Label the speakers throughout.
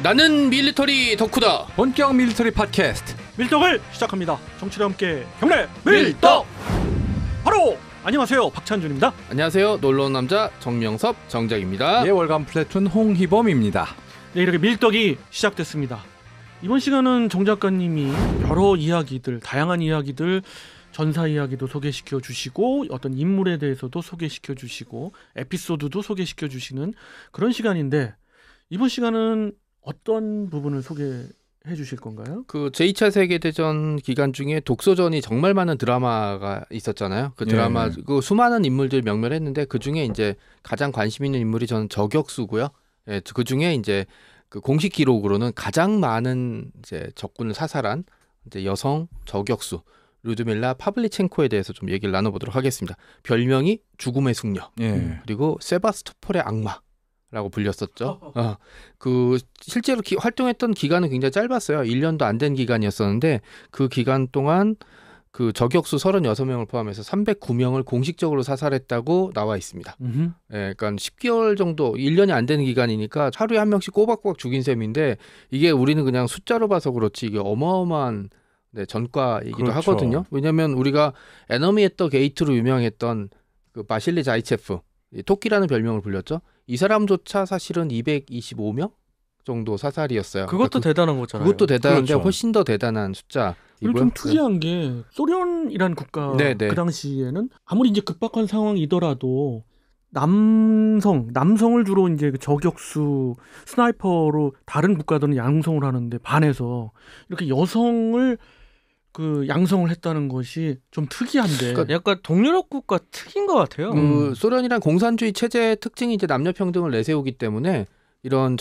Speaker 1: 나는 밀리터리 덕후다.
Speaker 2: 본격 밀리터리 팟캐스트
Speaker 3: 밀떡을 시작합니다. 정치와 함께 경례 밀떡. 바로 안녕하세요, 박찬준입니다.
Speaker 1: 안녕하세요, 놀러온 남자 정명섭 정작입니다.
Speaker 2: 예, 월간 플래툰 홍희범입니다.
Speaker 3: 네, 이렇게 밀떡이 시작됐습니다. 이번 시간은 정 작가님이 여러 이야기들, 다양한 이야기들, 전사 이야기도 소개시켜 주시고 어떤 인물에 대해서도 소개시켜 주시고 에피소드도 소개시켜 주시는 그런 시간인데, 이번 시간은 어떤 부분을 소개해 주실 건가요?
Speaker 1: 그 제2차 세계대전 기간 중에 독소전이 정말 많은 드라마가 있었잖아요. 그 드라마 그 수많은 인물들 명멸했는데 그 중에 이제 가장 관심 있는 인물이 저는 저격수고요. 예, 그 중에 이제 그 공식 기록으로는 가장 많은 이제 적군을 사살한 이제 여성 저격수 루드밀라 파블리첸코에 대해서 좀 얘기를 나눠보도록 하겠습니다. 별명이 죽음의 숙녀, 그리고 세바스토폴의 악마라고 불렸었죠. 그 실제로 활동했던 기간은 굉장히 짧았어요. 1년도 안 된 기간이었었는데 그 기간 동안 그 저격수 36명을 포함해서 309명을 공식적으로 사살했다고 나와 있습니다. 예, 그러니까 10개월 정도, 1년이 안 되는 기간이니까 하루에 한 명씩 꼬박꼬박 죽인 셈인데, 이게 우리는 그냥 숫자로 봐서 그렇지 이게 어마어마한 전과이기도 하거든요. 왜냐하면 우리가 에너미 앳 더 게이트로 유명했던 그 바실리 자이체프, 토끼라는 별명을 불렸죠. 이 사람조차 사실은 225명 정도 사살이었어요.
Speaker 4: 그것도 대단한 거잖아요.
Speaker 1: 그것도 대단한데
Speaker 3: 그렇죠.
Speaker 1: 훨씬 더 대단한 숫자.
Speaker 3: 그리고 좀 특이한 게 소련이란 국가 그 당시에는 아무리 이제 급박한 상황이더라도 남성을 주로 이제 그 저격수 스나이퍼로 다른 국가들은 양성을 하는데 반해서 이렇게 여성을 그 양성을 했다는 것이 좀 특이한데,
Speaker 4: 그러니까 약간 동유럽 국가 특인 것 같아요.
Speaker 1: 그 소련이란 공산주의 체제의 특징이 이제 남녀 평등을 내세우기 때문에 이런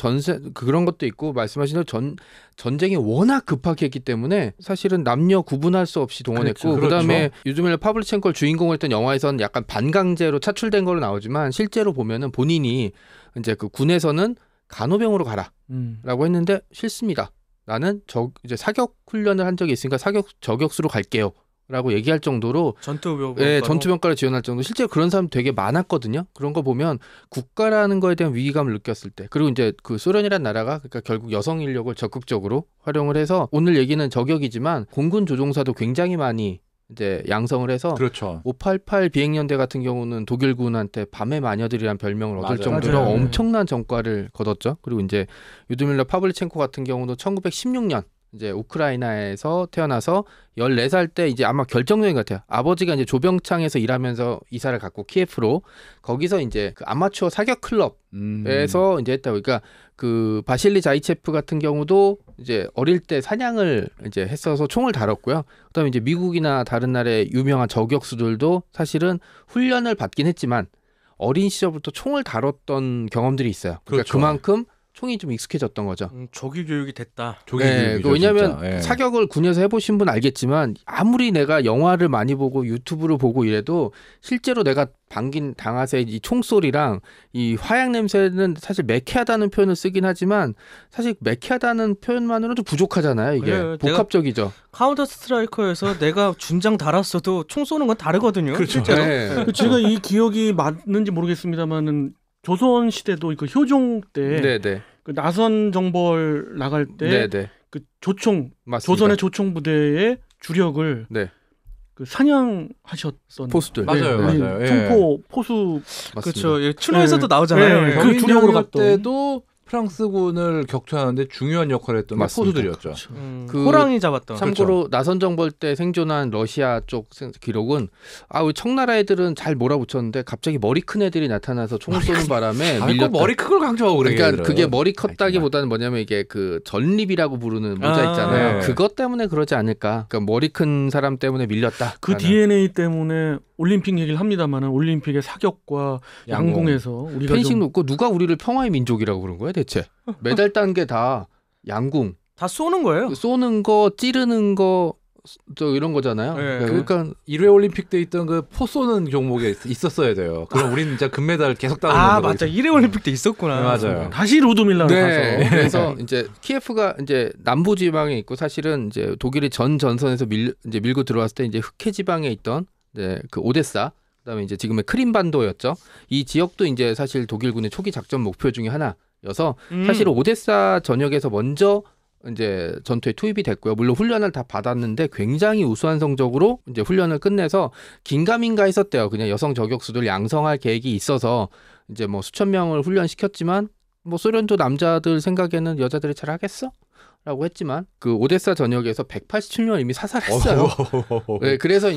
Speaker 1: 그런 것도 있고, 말씀하신 대로 전쟁이 워낙 급하게 했기 때문에 사실은 남녀 구분할 수 없이 동원했고, 그다음에 요즘에 파블리첸코를 주인공을 했던 영화에서는 약간 반강제로 차출된 걸로 나오지만 실제로 보면은 본인이 이제 그 군에서는 간호병으로 가라라고 했는데 싫습니다. 나는 이제 사격 훈련을 한 적이 있으니까 저격수로 갈게요. 라고 얘기할 정도로 전투병과를 지원할 정도로 실제로 그런 사람 되게 많았거든요. 그런 거 보면 국가라는 거에 대한 위기감을 느꼈을 때, 그리고 이제 그 소련이란 나라가 그러니까 결국 여성 인력을 적극적으로 활용을 해서, 오늘 얘기는 저격이지만 공군 조종사도 굉장히 많이 이제 양성을 해서 588 비행연대 같은 경우는 독일군한테 밤의 마녀들이란 별명을 얻을 정도로 엄청난 전과를 거뒀죠. 그리고 이제 유드밀라 파블리첸코 같은 경우도 1916년 이제 우크라이나에서 태어나서 14살 때 이제 아마 결정적인 것 같아요. 아버지가 이제 조병창에서 일하면서 이사를 갔고 키예프로, 거기서 이제 그 아마추어 사격 클럽에서 이제 했다고. 그러니까 그 바실리 자이체프 같은 경우도 이제 어릴 때 사냥을 이제 했어서 총을 다뤘고요. 그다음에 이제 미국이나 다른 나라의 유명한 저격수들도 사실은 훈련을 받긴 했지만 어린 시절부터 총을 다뤘던 경험들이 있어요. 그러니까 그만큼 총이 좀 익숙해졌던 거죠.
Speaker 4: 조기 교육이 됐다.
Speaker 1: 왜냐하면 사격을 군에서 해보신 분 알겠지만, 아무리 내가 영화를 많이 보고 유튜브를 보고 이래도 실제로 내가 당하세 이 총소리랑 이 화약 냄새는 사실 매캐하다는 표현을 쓰긴 하지만 사실 매캐하다는 표현만으로도 부족하잖아요. 이게 복합적이죠.
Speaker 4: 카운터 스트라이커에서 내가 준장 달았어도 총 쏘는 건 다르거든요.
Speaker 3: 그렇죠. 제가 이 기억이 맞는지 모르겠습니다만은 조선 시대도 그 효종 때 그 나선 정벌 나갈 때 그 조총, 조선의 조총 부대의 주력을 그 사냥하셨던
Speaker 1: 포수들.
Speaker 2: 맞아요.
Speaker 3: 총포 포수.
Speaker 4: 그렇죠. 추노에서도 나오잖아요.
Speaker 3: 그 주력으로 갔던
Speaker 2: 때도 프랑스군을 격투하는데 중요한 역할을 했던 게 포수들이었죠.
Speaker 4: 그 호랑이 잡았던.
Speaker 1: 참고로 나선 정벌 때 생존한 러시아 쪽 기록은 우리 청나라 애들은 잘 몰아붙였는데 갑자기 머리 큰 애들이 나타나서 총을 쏘는 바람에 밀렸다.
Speaker 2: 머리 큰 걸 강조하고 그래.
Speaker 1: 그러니까 그게 머리 컸다기보다는 뭐냐면 이게 그 전립이라고 부르는 모자 있잖아요. 그것 때문에 그러지 않을까. 그러니까 머리 큰 사람 때문에 밀렸다.
Speaker 3: 그 DNA 때문에 올림픽 얘기를 합니다만은 올림픽의 사격과 양궁에서 우리가
Speaker 1: 펜싱 놓고 누가 우리를 평화의 민족이라고 그런 거야 대체? 메달 딴 게 다 양궁.
Speaker 4: 다 쏘는 거예요.
Speaker 1: 쏘는 거, 찌르는 거, 이런 거잖아요.
Speaker 2: 그러니까 1회 올림픽 때 있던 그 포 쏘는 종목에 있었어야 돼요. 그럼 우리는 진짜 금메달 계속 따는
Speaker 4: 맞다. 1회 올림픽 때 있었구나.
Speaker 2: 맞아요.
Speaker 3: 다시 루드밀라로 가서.
Speaker 1: 그래서 이제 키예프가 이제 남부 지방에 있고, 사실은 이제 독일이 전선에서 이제 밀고 들어왔을 때 이제 흑해 지방에 있던 그 오데사, 그다음에 이제 지금의 크림반도였죠. 이 지역도 이제 사실 독일군의 초기 작전 목표 중에 하나. 전역이어서 사실 오데사 전역에서 먼저 이제 전투에 투입이 됐고요. 물론 훈련을 다 받았는데 굉장히 우수한 성적으로 이제 훈련을 끝내서 긴가민가 했었대요. 그냥 여성 저격수들 양성할 계획이 있어서 이제 뭐 수천 명을 훈련시켰지만 뭐 소련도 남자들 생각에는 여자들이 잘 하겠어? 라고 했지만 그 오데사 전역에서 187명 이미 사살했어요. 네, 그래서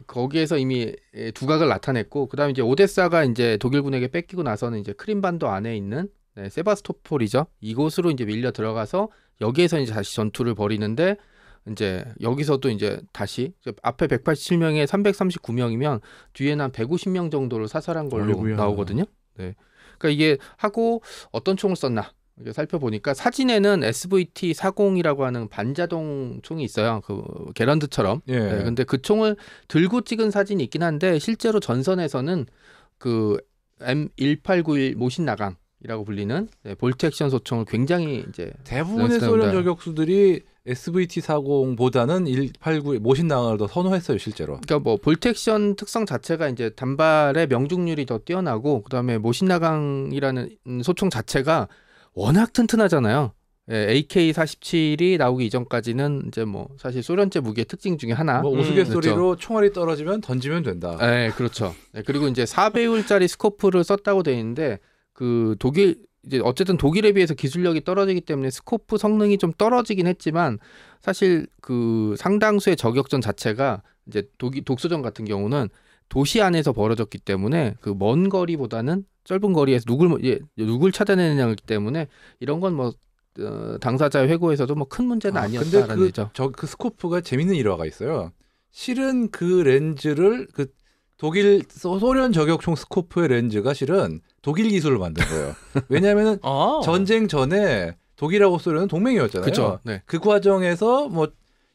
Speaker 1: 거기에서 이미 두각을 나타냈고 그다음에 이제 오데사가 이제 독일군에게 뺏기고 나서는 이제 크림반도 안에 있는 세바스토폴이죠. 이곳으로 이제 밀려 들어가서 여기에서 이제 다시 전투를 벌이는데 이제 여기서도 이제 다시 앞에 187명에 339명이면 뒤에는 한 150명 정도를 사살한 걸로
Speaker 2: 아이고야.
Speaker 1: 나오거든요. 네. 그러니까 이게 하고 어떤 총을 썼나? 이게 살펴보니까 사진에는 SVT-40이라고 하는 반자동 총이 있어요. 그 게런드처럼.
Speaker 2: 예.
Speaker 1: 네, 근데 그 총을 들고 찍은 사진이 있긴 한데 실제로 전선에서는 그 M1891 모신나강이라고 불리는 볼트 액션 소총을 굉장히 이제
Speaker 2: 대부분의 소련 저격수들이 SVT-40보다는 189 모신낭을 더 선호했어요, 실제로.
Speaker 1: 그러니까 뭐 볼트 액션 특성 자체가 이제 단발의 명중률이 더 뛰어나고 그다음에 모신나강이라는 소총 자체가 워낙 튼튼하잖아요. AK-47이 나오기 이전까지는 이제 뭐 사실 소련제 무기의 특징 중에 하나.
Speaker 2: 뭐 우스갯소리로
Speaker 1: 그렇죠.
Speaker 2: 총알이 떨어지면 던지면 된다.
Speaker 1: 네, 그렇죠. 네, 그리고 이제 4배율짜리 스코프를 썼다고 돼 있는데 그 독일 이제 어쨌든 독일에 비해서 기술력이 떨어지기 때문에 스코프 성능이 좀 떨어지긴 했지만 사실 그 상당수의 저격전 자체가 이제 독소전 같은 경우는 도시 안에서 벌어졌기 때문에 그 먼 거리보다는 짧은 거리에서 누굴 찾아내느냐기 때문에 이런 건 뭐 당사자의 회고에서도 뭐 큰 문제는 아니었다라는
Speaker 2: 근데
Speaker 1: 얘기죠.
Speaker 2: 그 스코프가 재밌는 일화가 있어요. 실은 그 렌즈를 그 독일 소련 저격총 스코프의 렌즈가 실은 독일 기술로 만든 거예요. 왜냐하면 전쟁 전에 독일하고 소련은 동맹이었잖아요.
Speaker 1: 그렇죠. 네.
Speaker 2: 그 과정에서 뭐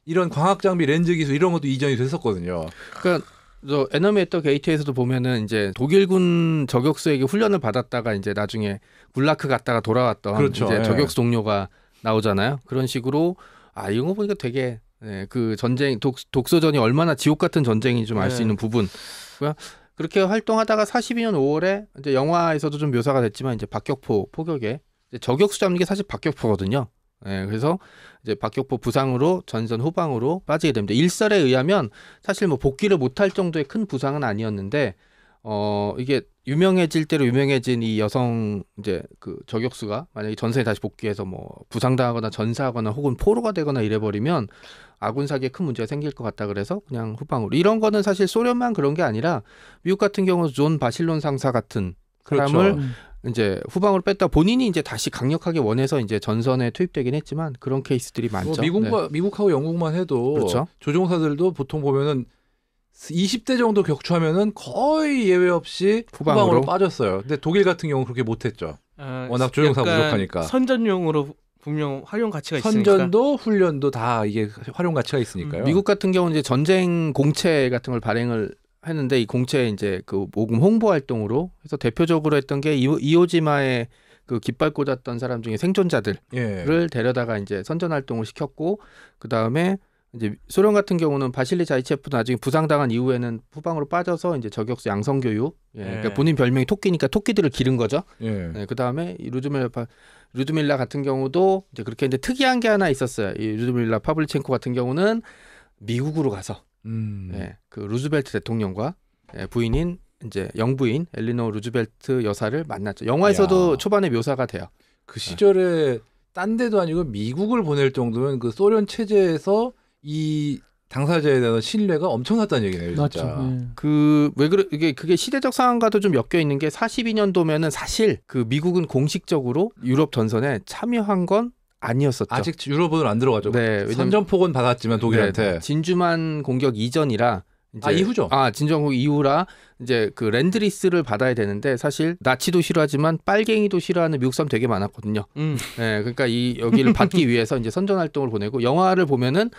Speaker 2: 이런 광학 장비 렌즈 기술 이런 것도 이전이 됐었거든요.
Speaker 1: 그러니까 저 에너미 앳더 게이트에서도 보면은 이제 독일군 저격수에게 훈련을 받았다가 이제 나중에 굴라크 갔다가 돌아왔던
Speaker 2: 그렇죠.
Speaker 1: 이제
Speaker 2: 예.
Speaker 1: 저격수 동료가 나오잖아요. 그런 식으로 이런 거 보니까 되게 그 전쟁 독소전이 얼마나 지옥 같은 전쟁인지 좀 알 수 있는 부분. 그렇게 활동하다가 42년 5월에 이제 영화에서도 좀 묘사가 됐지만 이제 박격포 포격에 이제 저격수 잡는 게 사실 박격포거든요. 그래서 이제 박격포 부상으로 전선 후방으로 빠지게 됩니다. 일설에 의하면 사실 뭐 복귀를 못할 정도의 큰 부상은 아니었는데 이게 유명해질 대로 유명해진 이 여성 이제 그 저격수가 만약에 전선에 다시 복귀해서 뭐 부상당하거나 전사하거나 혹은 포로가 되거나 이래버리면 아군 사기에 큰 문제가 생길 것 같다 그래서 그냥 후방으로 이런 거는 사실 소련만 그런 게 아니라 미국 같은 경우 존 바실론 상사 같은 사람을
Speaker 2: 그렇죠.
Speaker 1: 이제 후방으로 뺐다 본인이 이제 다시 강력하게 원해서 이제 전선에 투입되긴 했지만 그런 케이스들이 많죠.
Speaker 2: 미국하고 영국만 해도
Speaker 1: 그렇죠.
Speaker 2: 조종사들도 보통 보면은 20대 정도 격추하면은 거의 예외 없이 후방으로 빠졌어요. 근데 독일 같은 경우는 그렇게 못했죠. 워낙 조종사 부족하니까.
Speaker 4: 선전용으로 분명 활용 가치가 있으니까.
Speaker 2: 선전도 훈련도 다 이게 활용 가치가 있으니까요.
Speaker 1: 미국 같은 경우는 이제 전쟁 공채 같은 걸 발행을 했는데 이 공채 이제 그 모금 홍보 활동으로 해서 대표적으로 했던 게 이오지마에 그 깃발 꽂았던 사람 중에 생존자들을 데려다가 이제 선전 활동을 시켰고 그 다음에 이제 소련 같은 경우는 바실리 자이체프 나중에 부상당한 이후에는 후방으로 빠져서 이제 저격수 양성 교육, 그러니까 본인 별명이 토끼니까 토끼들을 기른 거죠. 그 다음에 루드밀라 같은 경우도 이제 그렇게 이제 특이한 게 하나 있었어요. 이 루드밀라 파블리첸코 같은 경우는 미국으로 가서 그 루즈벨트 대통령과 부인인 이제 영부인 엘리노 루즈벨트 여사를 만났죠. 영화에서도 초반에 묘사가 돼요.
Speaker 2: 그 시절에 딴 데도 아니고 미국을 보낼 정도면 그 소련 체제에서 이 당사자에 대한 신뢰가 엄청났다는 얘기네요, 진짜.
Speaker 3: 맞죠.
Speaker 1: 그게 시대적 상황과도 좀 엮여 있는 게 42년도면은 사실 그 미국은 공식적으로 유럽 전선에 참여한 건 아니었었죠.
Speaker 2: 아직 유럽은 안 들어가죠.
Speaker 1: 네,
Speaker 2: 선전폭은 받았지만 독일한테.
Speaker 1: 진주만 공격 이전이라 이제
Speaker 2: 이후죠.
Speaker 1: 진주만 공격 이후라 이제 그 렌드리스를 받아야 되는데 사실 나치도 싫어하지만 빨갱이도 싫어하는 미국 사람 되게 많았거든요. 그러니까 여기를 받기 위해서 이제 선전 활동을 보내고 영화를 보면은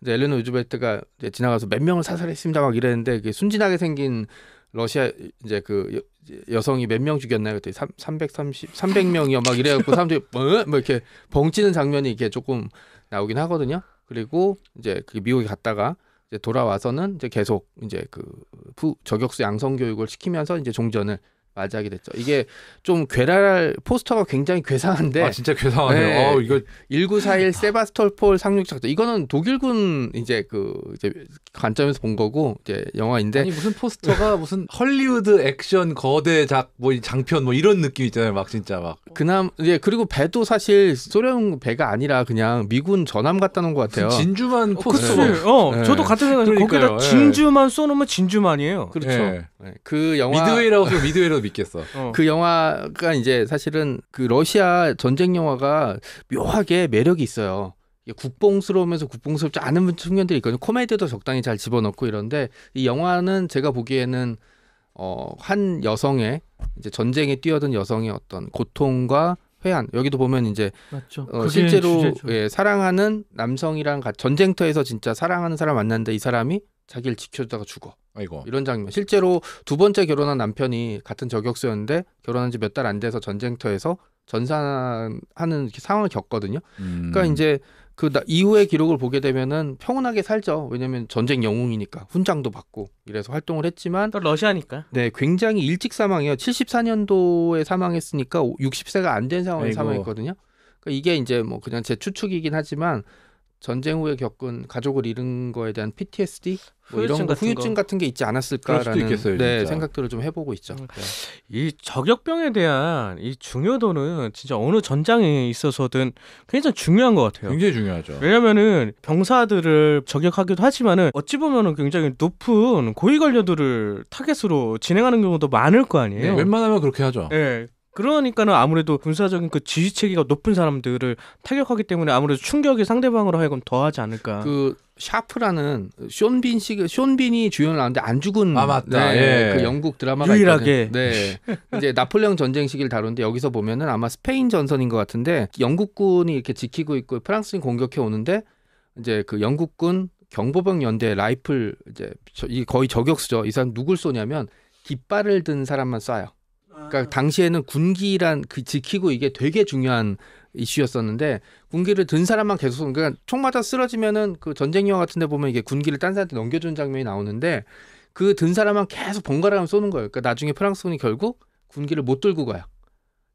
Speaker 1: 이제 엘레노 루즈벨트가 이제 지나가서 몇 명을 사살했습니다 막 이랬는데 그 순진하게 생긴 러시아 이제 그 여성이 몇 명 죽였나요? 그때 300명이요 막 이래갖고 사람들이 뭐 이렇게 벙찌는 장면이 이렇게 조금 나오긴 하거든요. 그리고 이제 그 미국에 갔다가 이제 돌아와서는 이제 계속 이제 그 저격수 양성 교육을 시키면서 이제 종전을 맞이하게 됐죠. 이게 좀 포스터가 굉장히 괴상한데
Speaker 2: 진짜 괴상하네요.
Speaker 1: 네.
Speaker 2: 이거
Speaker 1: 1941 세바스톨폴 상륙작전 이거는 독일군 이제 관점에서 본 거고 이제 영화인데
Speaker 2: 아니 무슨 포스터가 무슨 헐리우드 액션 거대작 뭐 장편 뭐 이런 느낌 있잖아요. 막 진짜 막
Speaker 1: 그리고 배도 사실 소련 배가 아니라 그냥 미군 전함 갖다 놓은 것 같아요.
Speaker 2: 진주만 포스터.
Speaker 1: 네.
Speaker 4: 저도 같은 생각이에요. 거기다 진주만 쏘놓으면 진주만이에요.
Speaker 1: 그렇죠.
Speaker 2: 네.
Speaker 1: 그 영화
Speaker 2: 미드웨이라도 믿겠어.
Speaker 1: 그 영화가 이제 사실은 그 러시아 전쟁 영화가 묘하게 매력이 있어요. 국뽕스러우면서 국뽕스럽지 않은 측면들이 있거든요. 코미디도 적당히 잘 집어넣고 이런데 이 영화는 제가 보기에는 한 여성의 이제 전쟁에 뛰어든 여성의 어떤 고통과 회한 여기도 보면 이제
Speaker 3: 맞죠.
Speaker 1: 실제로 사랑하는 남성이랑 전쟁터에서 진짜 사랑하는 사람 만났는데 이 사람이 자기를 지켜주다가 죽어.
Speaker 2: 아이고.
Speaker 1: 이런 장면. 실제로 두 번째 결혼한 남편이 같은 저격수였는데 결혼한 지 몇 달 안 돼서 전쟁터에서 전사하는 상황을 겪거든요. 그러니까 이제 이후의 기록을 보게 되면은 평온하게 살죠. 왜냐면 전쟁 영웅이니까 훈장도 받고 이래서 활동을 했지만
Speaker 4: 또 러시아니까.
Speaker 1: 네, 굉장히 일찍 사망해요. 74년도에 사망했으니까 60세가 안 된 상황에 사망했거든요. 그러니까 이게 이제 뭐 그냥 제 추측이긴 하지만 전쟁 후에 겪은 가족을 잃은 거에 대한 PTSD 뭐 이런 후유증 같은 게 있지 않았을까라는
Speaker 2: 있겠어요,
Speaker 1: 생각들을 좀 해보고 있죠.
Speaker 4: 이 저격병에 대한 이 중요도는 진짜 어느 전장에 있어서든 굉장히 중요한 것 같아요.
Speaker 2: 굉장히 중요하죠.
Speaker 4: 왜냐면은 병사들을 저격하기도 하지만은 어찌 보면은 굉장히 높은 고위 관료들을 타겟으로 진행하는 경우도 많을 거 아니에요.
Speaker 2: 네, 웬만하면 그렇게 하죠.
Speaker 4: 네. 그러니까는 아무래도 군사적인 그 지휘 체계가 높은 사람들을 타격하기 때문에 아무래도 충격이 상대방으로 하여금 더하지 않을까.
Speaker 1: 그 샤프라는 쇼빈이 주연을 하는데 안 죽은
Speaker 2: 맞다.
Speaker 1: 그 영국 드라마가
Speaker 4: 유일하게.
Speaker 1: 있거든요. 네. 이제 나폴레옹 전쟁 시기를 다루는데 여기서 보면은 아마 스페인 전선인 것 같은데 영국군이 이렇게 지키고 있고 프랑스군이 공격해 오는데 이제 그 영국군 경보병 연대 라이플 이제 거의 저격수죠. 이 사람 누굴 쏘냐면 깃발을 든 사람만 쏴요. 그러니까 당시에는 군기란 지키고 이게 되게 중요한 이슈였었는데 군기를 든 사람만 계속 그러니까 총 맞아 쓰러지면은 그 전쟁 영화 같은데 보면 이게 군기를 딴 사람한테 넘겨주는 장면이 나오는데 그 든 사람만 계속 번갈아가면서 쏘는 거예요. 그러니까 나중에 프랑스군이 결국 군기를 못 들고 가요.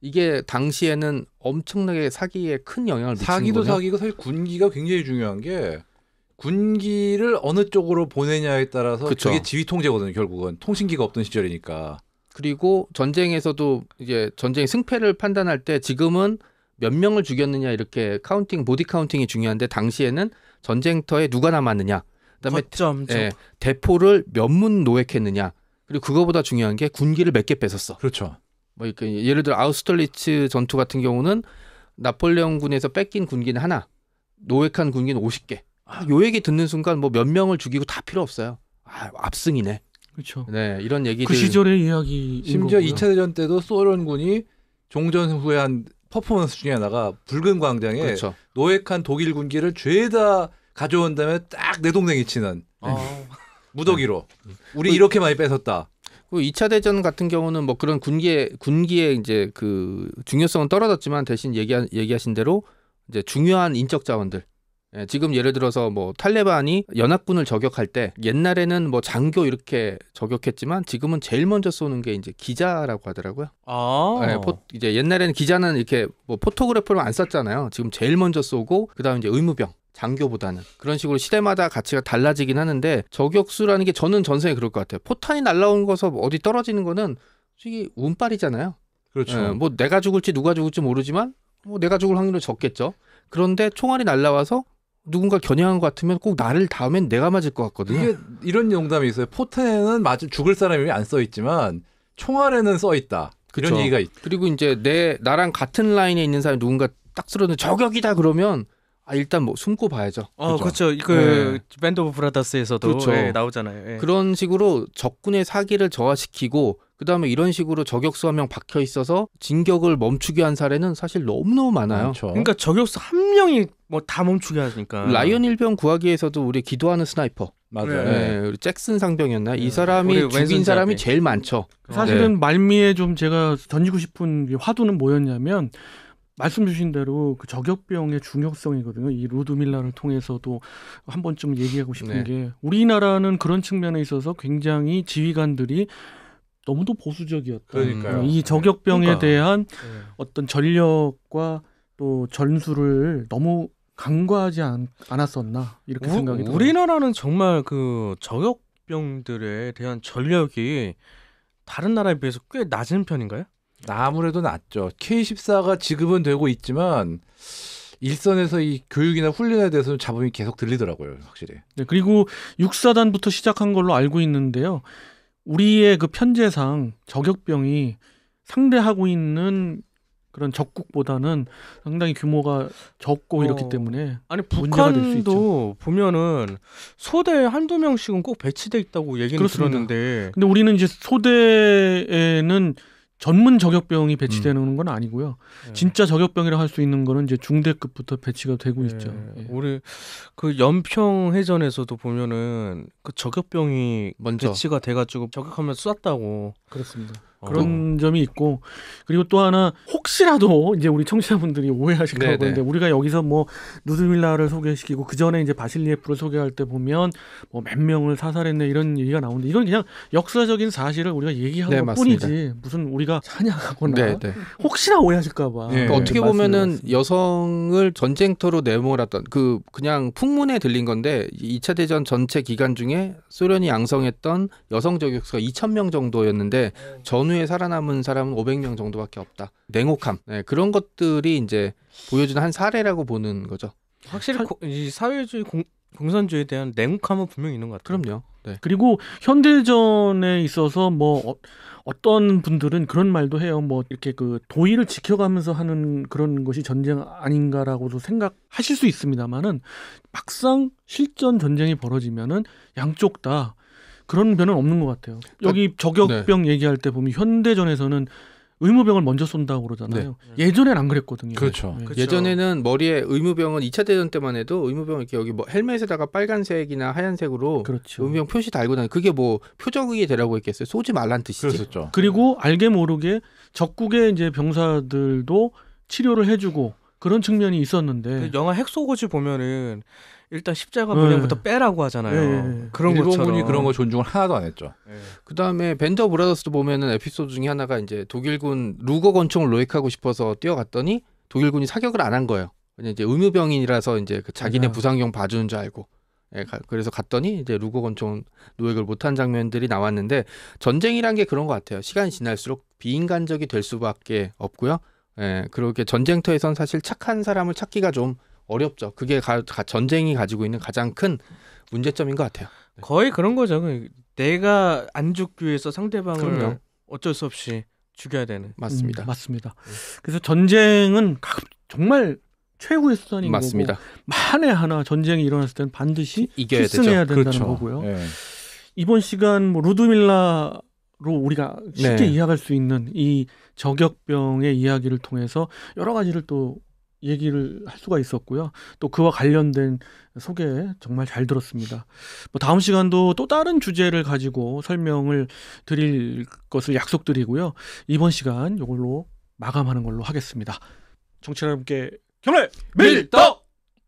Speaker 1: 이게 당시에는 엄청나게 사기에 큰 영향을 미치는 거예요.
Speaker 2: 사기고 사실 군기가 굉장히 중요한 게 군기를 어느 쪽으로 보내냐에 따라서
Speaker 1: 그쵸.
Speaker 2: 그게 지휘 통제거든요. 결국은 통신기가 없던 시절이니까.
Speaker 1: 그리고 전쟁에서도 이제 전쟁의 승패를 판단할 때 지금은 몇 명을 죽였느냐 이렇게 보디 카운팅이 중요한데 당시에는 전쟁터에 누가 남았느냐, 그다음에 대포를 몇 문 노획했느냐, 그리고 그거보다 중요한 게 군기를 몇 개 뺏었어.
Speaker 2: 그렇죠.
Speaker 1: 뭐 이렇게 예를 들어 아우스트리츠 전투 같은 경우는 나폴레옹군에서 뺏긴 군기는 하나, 노획한 군기는 50개. 요 얘기 듣는 순간 뭐 몇 명을 죽이고 다 필요 없어요. 압승이네.
Speaker 3: 그렇죠.
Speaker 1: 네, 이런 얘기들.
Speaker 3: 그 시절의 이야기.
Speaker 2: 심지어 2차 대전 때도 소련군이 종전 후에 한 퍼포먼스 중에 하나가 붉은 광장에
Speaker 1: 그렇죠.
Speaker 2: 노획한 독일 군기를 죄다 가져온 다음에 딱 내 동생이 치는 무더기로 우리 이렇게 많이 뺏었다.
Speaker 1: 그 2차 대전 같은 경우는 뭐 그런 군기의 이제 그 중요성은 떨어졌지만 대신 얘기하신 대로 이제 중요한 인적 자원들. 지금 예를 들어서 뭐 탈레반이 연합군을 저격할 때 옛날에는 뭐 장교 이렇게 저격했지만 지금은 제일 먼저 쏘는 게 이제 기자라고 하더라고요. 이제 옛날에는 기자는 이렇게 뭐 포토그래퍼를 안 썼잖아요. 지금 제일 먼저 쏘고 그다음 이제 의무병. 장교보다는 그런 식으로 시대마다 가치가 달라지긴 하는데 저격수라는 게 저는 전생에 그럴 것 같아요. 포탄이 날라온 거서 어디 떨어지는 거는 솔직히 운빨이잖아요.
Speaker 2: 그렇죠.
Speaker 1: 뭐 내가 죽을지 누가 죽을지 모르지만 뭐 내가 죽을 확률은 적겠죠. 그런데 총알이 날라와서 누군가 겨냥한 것 같으면 꼭 나를 다음엔 내가 맞을 것 같거든요.
Speaker 2: 이게 이런 농담이 있어요. 포탄에는 죽을 사람이 안 써 있지만 총알에는 써 있다. 이런 얘기가 있.
Speaker 1: 그리고 이제 나랑 같은 라인에 있는 사람이 누군가 딱 쓰러는 저격이다 그러면 일단 뭐 숨고 봐야죠.
Speaker 4: 그렇죠. 그 밴드 오브 브라더스에서도
Speaker 1: 그렇죠.
Speaker 4: 나오잖아요.
Speaker 1: 그런 식으로 적군의 사기를 저하시키고 그다음에 이런 식으로 저격수 한 명 박혀 있어서 진격을 멈추게 한 사례는 사실 너무너무 많아요.
Speaker 2: 그렇죠.
Speaker 4: 그러니까 저격수 한 명이 뭐 다 멈추게 하니까.
Speaker 1: 라이언 일병 구하기에서도 우리 기도하는 스나이퍼.
Speaker 2: 맞아요.
Speaker 1: 우리 잭슨 상병이었나? 이 사람이 죽인 사람이 제일 많죠.
Speaker 3: 사실은 말미에 좀 제가 던지고 싶은 화두는 뭐였냐면 말씀 주신 대로 그 저격병의 중요성이거든요. 이 루드밀라를 통해서도 한 번쯤 얘기하고 싶은 게 우리나라는 그런 측면에 있어서 굉장히 지휘관들이 너무도 보수적이었다.
Speaker 2: 그러니까요.
Speaker 3: 이 저격병에
Speaker 4: 그러니까.
Speaker 3: 대한
Speaker 4: 네.
Speaker 3: 어떤 전력과 또 전술을 너무 간과하지 않았었나 이렇게 생각이 들어요.
Speaker 4: 우리나라는 정말 그 저격병들에 대한 전력이 다른 나라에 비해서 꽤 낮은 편인가요?
Speaker 2: 아무래도 낫죠. K14가 지급은 되고 있지만 일선에서 이 교육이나 훈련에 대해서는 잡음이 계속 들리더라고요, 확실히.
Speaker 3: 네, 그리고 육사단부터 시작한 걸로 알고 있는데요. 우리의 그 편제상 저격병이 상대하고 있는 그런 적국보다는 상당히 규모가 적고 이렇기 때문에
Speaker 4: 아니
Speaker 3: 문제가 될수
Speaker 4: 북한도 보면은 소대에 한두 명씩은 꼭 배치돼 있다고 얘기는
Speaker 3: 그렇습니다.
Speaker 4: 들었는데
Speaker 3: 근데 우리는 이제 소대에는 전문 저격병이 배치되는 건 아니고요.
Speaker 4: 네.
Speaker 3: 진짜 저격병이라 할 수 있는 거는 이제 중대급부터 배치가 되고 있죠. 예.
Speaker 4: 우리 그 연평 해전에서도 보면은 그 저격병이
Speaker 1: 먼저
Speaker 4: 배치가 돼가지고 저격하면 쐈다고.
Speaker 3: 그렇습니다.
Speaker 4: 어.
Speaker 3: 그런 점이 있고 그리고 또 하나 혹시라도 이제 우리 청취자분들이 오해하실까
Speaker 1: 네네.
Speaker 3: 그런데 우리가 여기서 뭐 누드밀라를 소개시키고 그 전에 이제 바실리에프를 소개할 때 보면 뭐 몇 명을 사살했네 이런 얘기가 나오는데 이건 그냥 역사적인 사실을 우리가 얘기한
Speaker 1: 네,
Speaker 3: 것뿐이지
Speaker 1: 맞습니다.
Speaker 3: 무슨 우리가 사냥하거나
Speaker 1: 네, 네.
Speaker 3: 혹시나 오해하실까봐
Speaker 2: 네.
Speaker 1: 그러니까 어떻게 보면은
Speaker 3: 말씀드렸습니다.
Speaker 1: 여성을 전쟁터로 내몰았던 그냥 풍문에 들린 건데 2차 대전 전체 기간 중에 소련이 양성했던 여성 저격수가 2,000명 정도였는데 전후에 살아남은 사람은 500명 정도밖에 없다. 냉혹함. 네, 그런 것들이 이제 보여주는 한 사례라고 보는 거죠.
Speaker 4: 확실히 이 사회주의 공산주의에 대한 냉혹함은 분명히 있는 것 같아요.
Speaker 1: 그럼요. 네.
Speaker 3: 그리고 현대전에 있어서 뭐 어떤 분들은 그런 말도 해요. 뭐 이렇게 그 도의를 지켜가면서 하는 그런 것이 전쟁 아닌가라고도 생각하실 수 있습니다만은 막상 실전 전쟁이 벌어지면은 양쪽 다 그런 변은 없는 것 같아요. 여기 저격병 얘기할 때 보면 현대전에서는 의무병을 먼저 쏜다고 그러잖아요. 예전엔 안 그랬거든요.
Speaker 2: 그렇죠.
Speaker 3: 네.
Speaker 4: 그렇죠.
Speaker 1: 예전에는 머리에 의무병은 2차 대전 때만 해도 의무병 이렇게 여기 뭐 헬멧에다가 빨간색이나 하얀색으로
Speaker 3: 그렇죠.
Speaker 1: 의무병 표시 달고 다니. 그게 뭐 표적이 되라고 했겠어요. 쏘지 말란 뜻이지.
Speaker 2: 그랬었죠.
Speaker 3: 그리고 알게 모르게 적국의 이제 병사들도 치료를 해주고 그런 측면이 있었는데
Speaker 4: 그 영화 핵소고지 보면은 일단 십자가
Speaker 3: 네.
Speaker 4: 문양부터 빼라고 하잖아요.
Speaker 3: 네.
Speaker 4: 그런
Speaker 2: 일본군이
Speaker 4: 것처럼
Speaker 2: 그런 거 존중을 하나도 안 했죠.
Speaker 1: 그다음에 밴더 브라더스도 보면은 에피소드 중에 하나가 이제 독일군 루거 권총을 로획하고 싶어서 뛰어갔더니 독일군이 사격을 안 한 거예요. 그냥 이제 의무병인이라서 이제 그 자기네
Speaker 4: 맞아요.
Speaker 1: 부상용 봐주는 줄 알고. 예, 그래서 갔더니 이제 루거 권총 노획을 못한 장면들이 나왔는데 전쟁이란 게 그런 것 같아요. 시간이 지날수록 비인간적이 될 수밖에 없고요. 예, 그렇게 전쟁터에선 사실 착한 사람을 찾기가 좀 어렵죠. 그게 전쟁이 가지고 있는 가장 큰 문제점인 것 같아요.
Speaker 4: 거의 그런 거죠. 내가 안 죽기 위해서 상대방을
Speaker 1: 그럼요.
Speaker 4: 어쩔 수 없이 죽여야 되는.
Speaker 1: 맞습니다.
Speaker 3: 맞습니다. 그래서 전쟁은 정말 최후의 수단인
Speaker 1: 맞습니다.
Speaker 3: 거고 만에 하나 전쟁이 일어났을 때는 반드시
Speaker 1: 이겨야
Speaker 3: 필승해야
Speaker 1: 되죠.
Speaker 3: 된다는
Speaker 2: 그렇죠.
Speaker 3: 거고요.
Speaker 2: 예.
Speaker 3: 이번 시간 뭐 루드밀라로 우리가 쉽게
Speaker 1: 네.
Speaker 3: 이해할 수 있는 이 저격병의 이야기를 통해서 여러 가지를 또 얘기를 할 수가 있었고요. 또 그와 관련된 소개 정말 잘 들었습니다. 뭐 다음 시간도 또 다른 주제를 가지고 설명을 드릴 것을 약속드리고요. 이번 시간 이걸로 마감하는 걸로 하겠습니다. 청취자 여러분께 경례 밀떡!